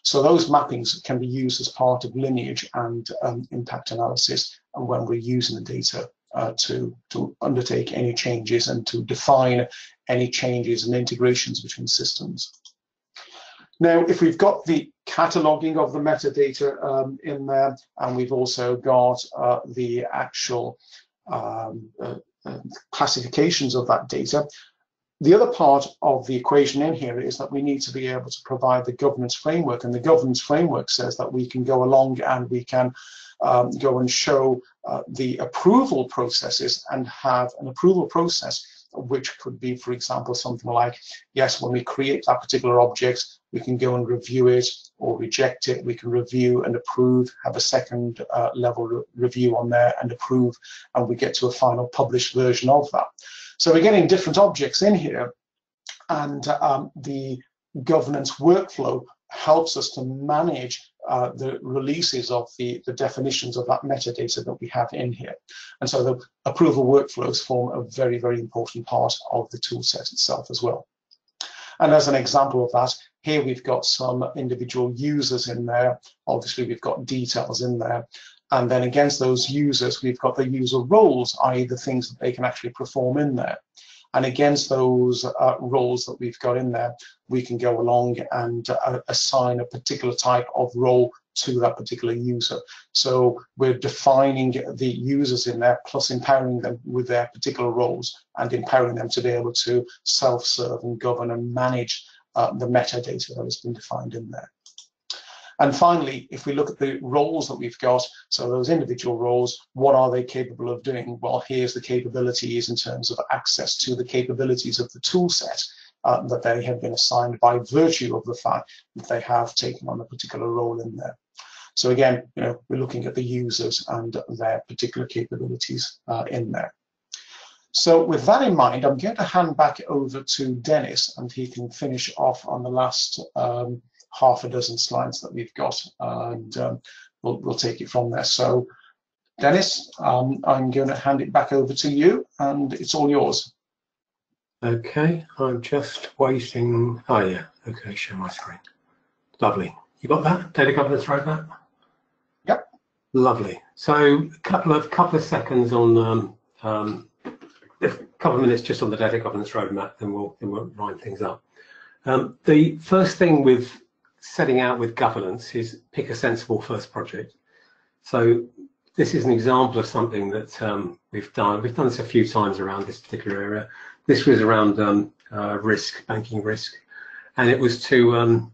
So those mappings can be used as part of lineage and impact analysis, and when we're using the data to undertake any changes and to define any changes and integrations between systems. Now, if we've got the cataloging of the metadata in there, and we've also got the actual classifications of that data, the other part of the equation in here is that we need to be able to provide the governance framework, and the governance framework says that we can go along and we can go and show the approval processes and have an approval process which could be, for example, something like, yes, when we create that particular object, we can go and review it or reject it. We can review and approve, have a second level review on there and approve, and we get to a final published version of that. So we're getting different objects in here, and the governance workflow helps us to manage the releases of the definitions of that metadata that we have in here. And so the approval workflows form a very, very important part of the tool set itself as well. And as an example of that, here we've got some individual users in there. Obviously, we've got details in there. And then against those users, we've got the user roles, i.e. the things that they can actually perform in there. And against those roles that we've got in there, we can go along and assign a particular type of role to that particular user. So we're defining the users in there, plus empowering them with their particular roles and empowering them to be able to self-serve and govern and manage the metadata that has been defined in there. And finally, if we look at the roles that we've got, so those individual roles, what are they capable of doing? Well, here's the capabilities in terms of access to the capabilities of the tool set that they have been assigned by virtue of the fact that they have taken on a particular role in there. So again, we're looking at the users and their particular capabilities in there. So with that in mind, I'm going to hand back over to Dennis, and he can finish off on the last half a dozen slides that we've got, and we'll take it from there. So Dennis, I'm going to hand it back over to you, and it's all yours. Okay, I'm just waiting. Oh yeah, okay, share my screen. Lovely. You got that? Data governance roadmap? Yep. Lovely. So a couple of seconds on a couple of minutes just on the data governance roadmap, then we'll wind things up. The first thing with setting out with governance is pick a sensible first project. So this is an example of something that we've done. We've done this a few times around this particular area. This was around risk, banking risk, and it was to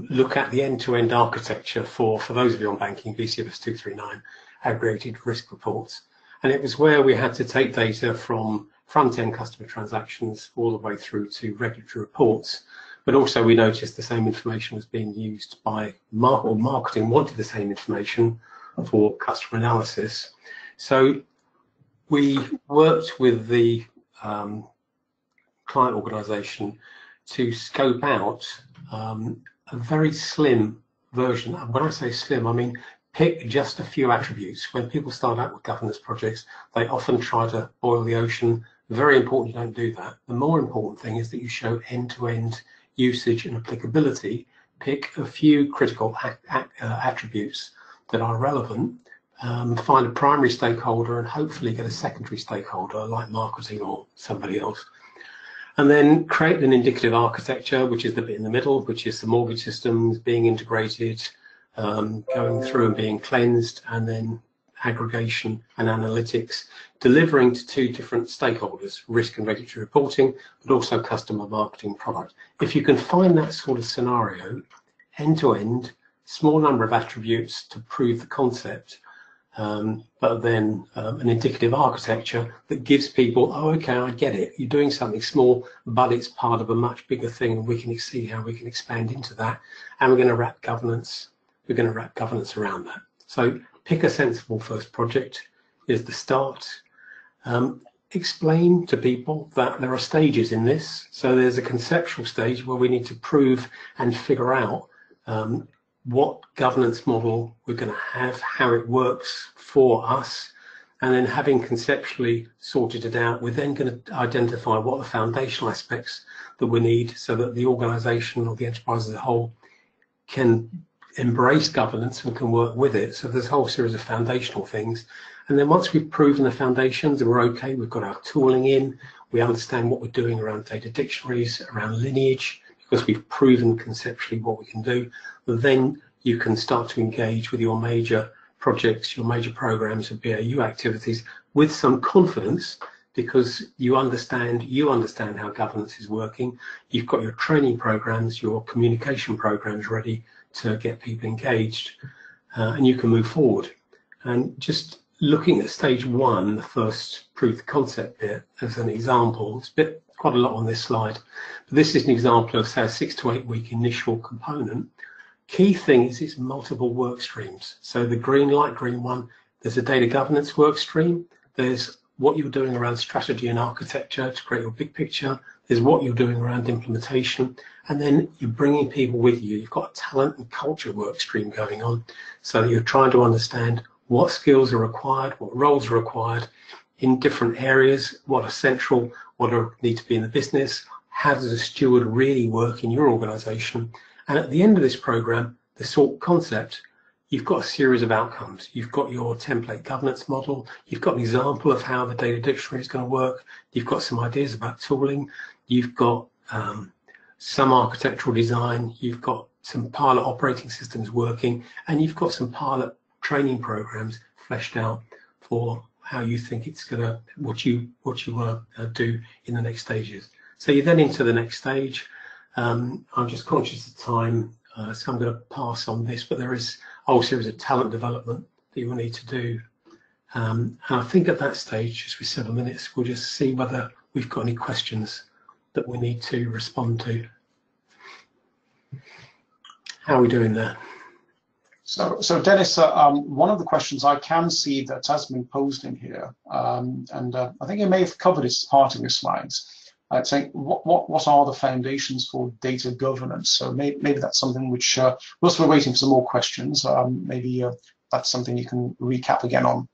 look at the end-to-end architecture for those of you on banking, BCFS 239, aggregated risk reports. And it was where we had to take data from front-end customer transactions all the way through to regulatory reports. But also we noticed the same information was being used by marketing wanted the same information for customer analysis. So we worked with the client organization to scope out a very slim version. And when I say slim, I mean pick just a few attributes. When people start out with governance projects, they often try to boil the ocean. Very important you don't do that. The more important thing is that you show end-to-end usage and applicability. Pick a few critical attributes that are relevant, find a primary stakeholder and hopefully get a secondary stakeholder like marketing or somebody else. And then create an indicative architecture, which is the bit in the middle, which is the mortgage systems being integrated, going through and being cleansed, and then aggregation and analytics, delivering to two different stakeholders, risk and regulatory reporting, but also customer marketing product. If you can find that sort of scenario, end to end, small number of attributes to prove the concept, but then an indicative architecture that gives people, oh, okay, I get it. You're doing something small, but it's part of a much bigger thing, and we can see how we can expand into that. And we're going to wrap governance. We're going to wrap governance around that. So pick a sensible first project is the start. Explain to people that there are stages in this. So there's a conceptual stage where we need to prove and figure out what governance model we're going to have, how it works for us, and then having conceptually sorted it out, we're then going to identify what the foundational aspects that we need so that the organisation or the enterprise as a whole can embrace governance and can work with it. So there's a whole series of foundational things. And then once we've proven the foundations and we're okay, we've got our tooling in, we understand what we're doing around data dictionaries, around lineage, because we've proven conceptually what we can do, then you can start to engage with your major projects, your major programs and BAU activities with some confidence, because you understand how governance is working. You've got your training programs, your communication programs ready to get people engaged, and you can move forward. And just looking at stage one, the first proof of concept bit as an example, it's quite a lot on this slide, but this is an example of, say, a 6 to 8 week initial component. Key thing is it's multiple work streams. So the light green one, there's a data governance work stream. There's what you're doing around strategy and architecture to create your big picture. There's what you're doing around implementation. And then you're bringing people with you. You've got a talent and culture work stream going on. So you're trying to understand what skills are required, what roles are required in different areas, what are central, what need to be in the business, how does a steward really work in your organisation. And at the end of this program, the SORT concept, you've got a series of outcomes. You've got your template governance model, you've got an example of how the data dictionary is going to work, you've got some ideas about tooling, you've got some architectural design, you've got some pilot operating systems working, and you've got some pilot training programs fleshed out for how you think it's going to, what you want to do in the next stages. So you're then into the next stage. I'm just conscious of time, so I'm going to pass on this, but there is a whole series of talent development that you will need to do. And I think at that stage, just with 7 minutes, we'll just see whether we've got any questions that we need to respond to. How are we doing there? So Dennis, one of the questions I can see that has been posed in here, and I think you may have covered it as part of your slides. Saying what are the foundations for data governance? So maybe that's something which, whilst we're waiting for some more questions, maybe that's something you can recap again on.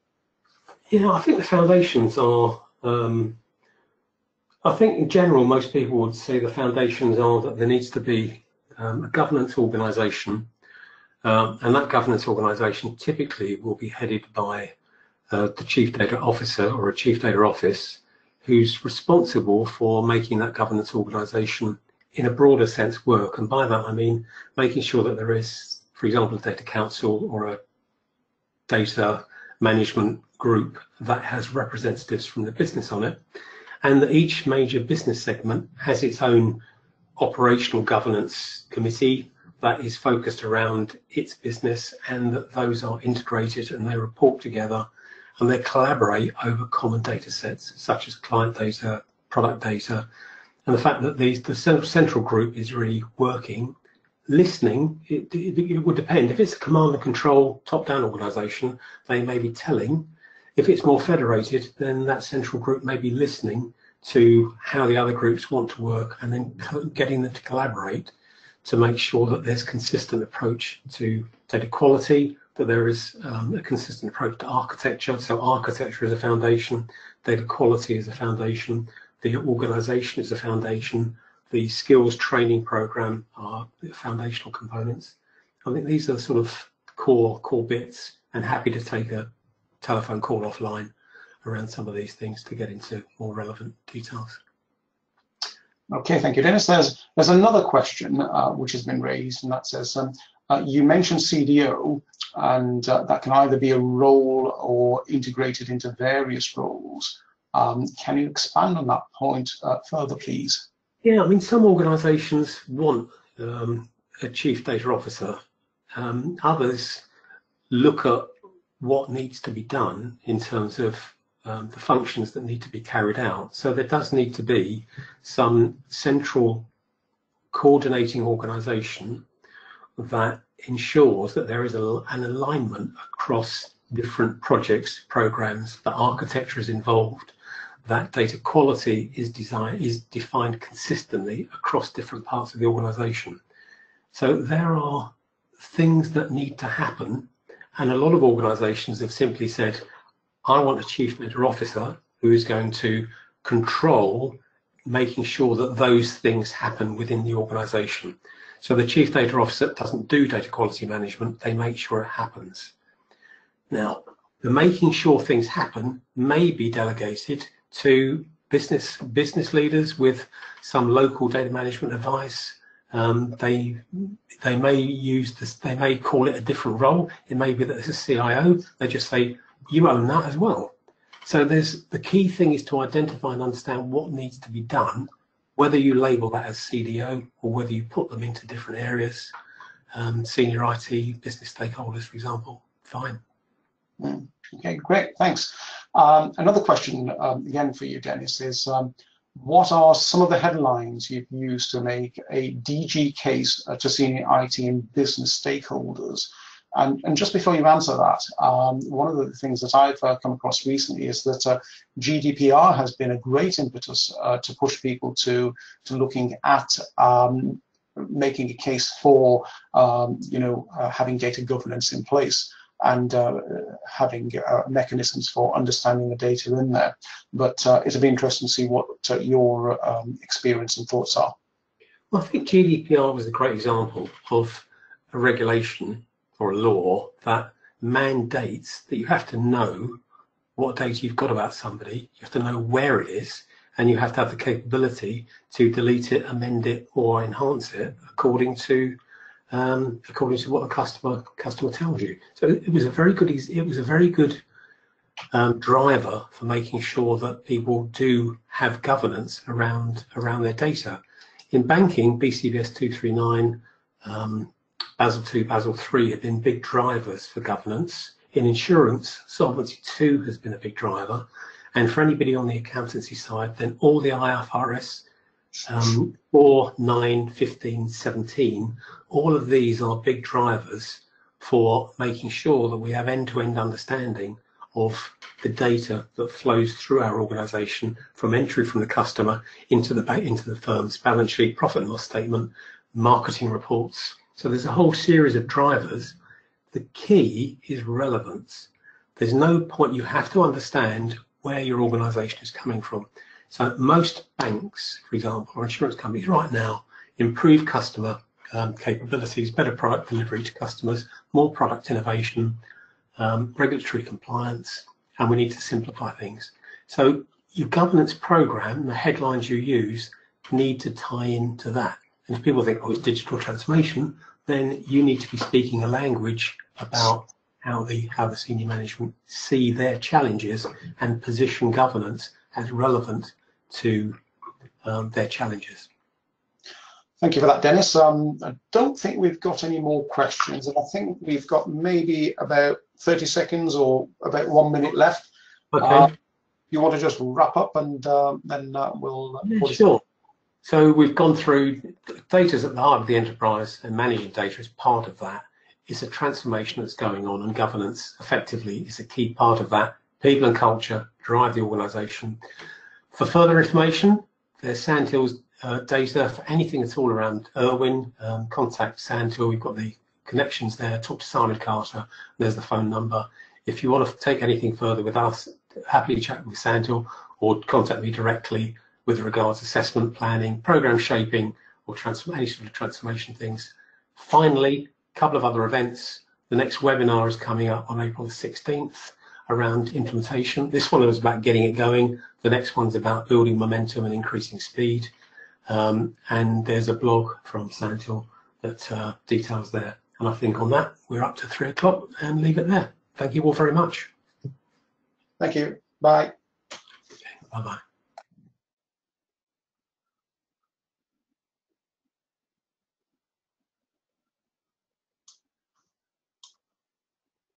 Yeah, I think the foundations are, I think in general, most people would say the foundations are that there needs to be a governance organisation, and that governance organisation typically will be headed by the Chief Data Officer or a Chief Data Office, who's responsible for making that governance organisation in a broader sense work. And by that I mean making sure that there is, for example, a data council or a data management group that has representatives from the business on it, and that each major business segment has its own operational governance committee that is focused around its business, and that those are integrated and they report together and they collaborate over common data sets such as client data, product data, and the fact that the central group is really working, listening. It would depend. If it's a command and control top-down organisation, they may be telling. If it's more federated, then that central group may be listening to how the other groups want to work and then getting them to collaborate to make sure that there's consistent approach to data quality, that there is a consistent approach to architecture. So architecture is a foundation, data quality is a foundation, the organisation is a foundation, the skills training program are the foundational components. I think these are the sort of core bits, and happy to take a telephone call offline around some of these things to get into more relevant details. Okay, thank you, Dennis. There's another question which has been raised, and that says, You mentioned CDO, and that can either be a role or integrated into various roles. Can you expand on that point further, please? Yeah, I mean, some organisations want a chief data officer. Others look at what needs to be done in terms of the functions that need to be carried out. So there does need to be some central coordinating organisation that ensures that there is an alignment across different projects, programs, that architecture is involved, that data quality is defined consistently across different parts of the organisation. So there are things that need to happen, and a lot of organisations have simply said, I want a chief data officer who is going to control making sure that those things happen within the organisation. So the chief data officer doesn't do data quality management, they make sure it happens. Now, the making sure things happen may be delegated to business leaders with some local data management advice. They may use this, they may call it a different role. It may be that there's a CIO, they just say, you own that as well. So the key thing is to identify and understand what needs to be done, whether you label that as CDO or whether you put them into different areas, senior IT, business stakeholders, for example, fine. Okay, great, thanks. Another question, again for you, Dennis, is what are some of the headlines you've used to make a DG case to senior IT and business stakeholders? And just before you answer that, one of the things that I've come across recently is that GDPR has been a great impetus to push people to looking at making a case for having data governance in place and having mechanisms for understanding the data in there. But it'll be interesting to see what your experience and thoughts are. Well, I think GDPR was a great example of a regulation or a law that mandates that you have to know what data you've got about somebody, you have to know where it is, and you have to have the capability to delete it, amend it, or enhance it according to what the customer tells you. So it was a very good driver for making sure that people do have governance around their data. In banking, BCBS 239, Basel II, Basel III have been big drivers for governance. In insurance, Solvency II has been a big driver. And for anybody on the accountancy side, then all the IFRS 4, 9, 15, 17, all of these are big drivers for making sure that we have end-to-end understanding of the data that flows through our organisation from entry from the customer into the firm's balance sheet, profit and loss statement, marketing reports. So there's a whole series of drivers. The key is relevance. There's no point, you have to understand where your organisation is coming from. So most banks, for example, or insurance companies right now improve customer capabilities, better product delivery to customers, more product innovation, regulatory compliance, and we need to simplify things. So your governance program, the headlines you use, need to tie into that. And if people think, oh, it's digital transformation, then you need to be speaking a language about how the senior management see their challenges and position governance as relevant to their challenges. Thank you for that, Dennis. I don't think we've got any more questions, and I think we've got maybe about 30 seconds or about 1 minute left. Okay. You want to just wrap up and then we'll... Yeah, sure. So we've gone through, data's at the heart of the enterprise, and managing data is part of that. It's a transformation that's going on, and governance effectively is a key part of that. People and culture drive the organisation. For further information, there's Sandhill's data for anything at all around Irwin. Contact Sandhill, we've got the connections there. Talk to Simon Carter, there's the phone number. If you want to take anything further with us, happily chat with Sandhill or contact me directly with regards to assessment, planning, program shaping, or any sort of transformation things. Finally, a couple of other events. The next webinar is coming up on April the 16th around implementation. This one is about getting it going. The next one's about building momentum and increasing speed. And there's a blog from Sandhill that details their And I think on that, we're up to 3 o'clock and leave it there. Thank you all very much. Thank you. Bye. Bye-bye.